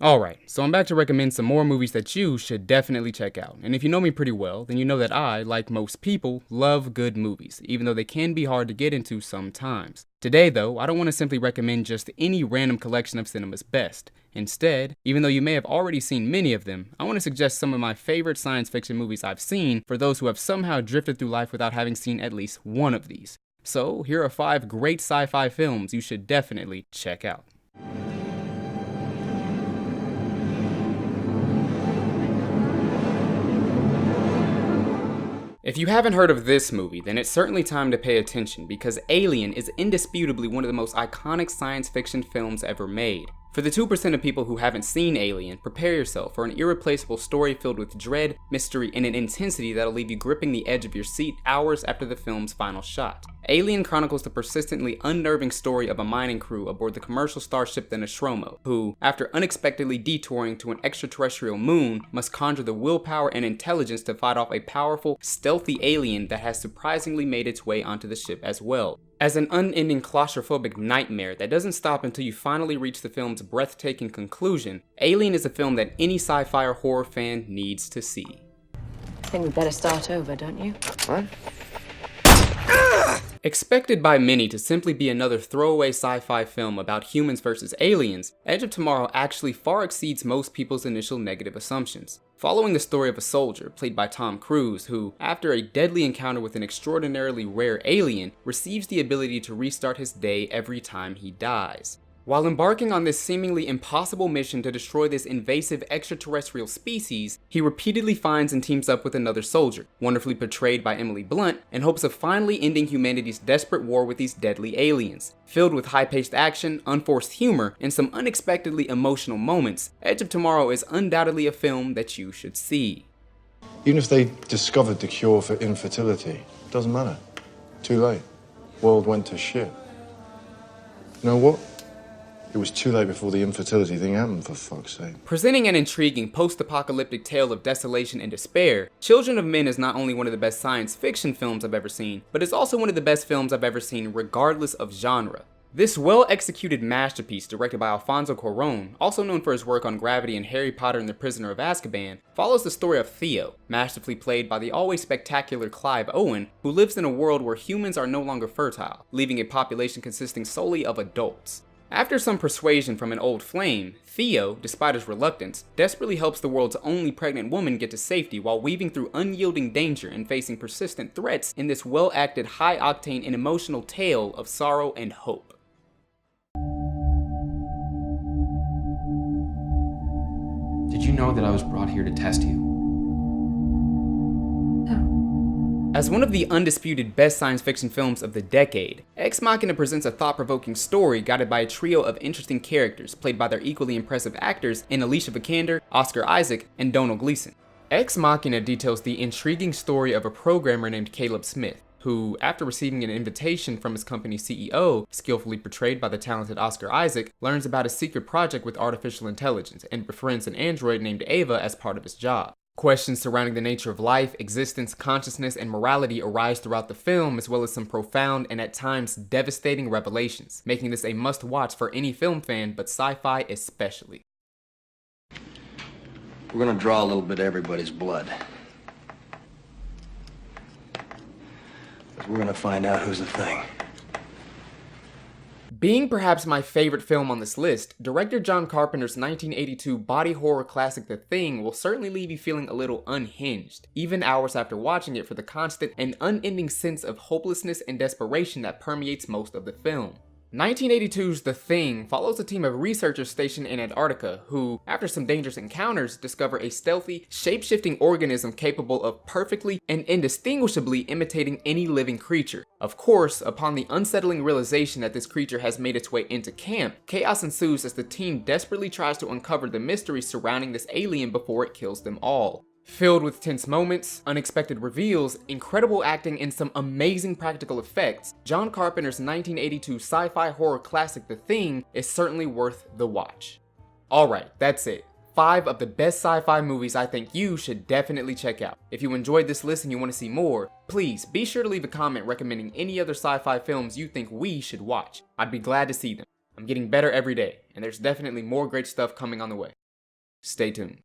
Alright, so I'm back to recommend some more movies that you should definitely check out. And if you know me pretty well, then you know that I, like most people, love good movies, even though they can be hard to get into sometimes. Today though, I don't want to simply recommend just any random collection of cinema's best. Instead, even though you may have already seen many of them, I want to suggest some of my favorite science fiction movies I've seen for those who have somehow drifted through life without having seen at least one of these. So here are 5 great sci-fi films you should definitely check out. If you haven't heard of this movie, then it's certainly time to pay attention because Alien is indisputably one of the most iconic science fiction films ever made. For the 2% of people who haven't seen Alien, prepare yourself for an irreplaceable story filled with dread, mystery, and an intensity that'll leave you gripping the edge of your seat hours after the film's final shot. Alien chronicles the persistently unnerving story of a mining crew aboard the commercial starship the Nostromo, who, after unexpectedly detouring to an extraterrestrial moon, must conjure the willpower and intelligence to fight off a powerful, stealthy alien that has surprisingly made its way onto the ship as well. As an unending claustrophobic nightmare that doesn't stop until you finally reach the film's breathtaking conclusion, Alien is a film that any sci-fi or horror fan needs to see. I think we'd better start over, don't you? What? Expected by many to simply be another throwaway sci-fi film about humans versus aliens, Edge of Tomorrow actually far exceeds most people's initial negative assumptions. Following the story of a soldier, played by Tom Cruise, who, after a deadly encounter with an extraordinarily rare alien, receives the ability to restart his day every time he dies. While embarking on this seemingly impossible mission to destroy this invasive extraterrestrial species, he repeatedly finds and teams up with another soldier, wonderfully portrayed by Emily Blunt, in hopes of finally ending humanity's desperate war with these deadly aliens. Filled with high-paced action, unforced humor, and some unexpectedly emotional moments, Edge of Tomorrow is undoubtedly a film that you should see. Even if they discovered the cure for infertility, doesn't matter. Too late. World went to shit. You know what? It was too late before the infertility thing happened, for fuck's sake. Presenting an intriguing post-apocalyptic tale of desolation and despair, Children of Men is not only one of the best science fiction films I've ever seen, but it's also one of the best films I've ever seen regardless of genre. This well-executed masterpiece, directed by Alfonso Cuarón, also known for his work on Gravity and Harry Potter and the Prisoner of Azkaban, follows the story of Theo, masterfully played by the always spectacular Clive Owen, who lives in a world where humans are no longer fertile, leaving a population consisting solely of adults. After some persuasion from an old flame, Theo, despite his reluctance, desperately helps the world's only pregnant woman get to safety while weaving through unyielding danger and facing persistent threats in this well-acted, high-octane and emotional tale of sorrow and hope. Did you know that I was brought here to test you? As one of the undisputed best science fiction films of the decade, Ex Machina presents a thought-provoking story guided by a trio of interesting characters played by their equally impressive actors in Alicia Vikander, Oscar Isaac, and Domhnall Gleeson. Ex Machina details the intriguing story of a programmer named Caleb Smith, who, after receiving an invitation from his company's CEO, skillfully portrayed by the talented Oscar Isaac, learns about a secret project with artificial intelligence and befriends an android named Ava as part of his job. Questions surrounding the nature of life, existence, consciousness, and morality arise throughout the film, as well as some profound and at times devastating revelations, making this a must-watch for any film fan, but sci-fi especially. We're gonna draw a little bit of everybody's blood. We're gonna find out who's the thing. Being perhaps my favorite film on this list, director John Carpenter's 1982 body horror classic The Thing will certainly leave you feeling a little unhinged, even hours after watching it, for the constant and unending sense of hopelessness and desperation that permeates most of the film. 1982's The Thing follows a team of researchers stationed in Antarctica who, after some dangerous encounters, discover a stealthy, shape-shifting organism capable of perfectly and indistinguishably imitating any living creature. Of course, upon the unsettling realization that this creature has made its way into camp, chaos ensues as the team desperately tries to uncover the mystery surrounding this alien before it kills them all. Filled with tense moments, unexpected reveals, incredible acting, and some amazing practical effects, John Carpenter's 1982 sci-fi horror classic The Thing is certainly worth the watch. Alright, that's it. 5 of the best sci-fi movies I think you should definitely check out. If you enjoyed this list and you want to see more, please be sure to leave a comment recommending any other sci-fi films you think we should watch. I'd be glad to see them. I'm getting better every day, and there's definitely more great stuff coming on the way. Stay tuned.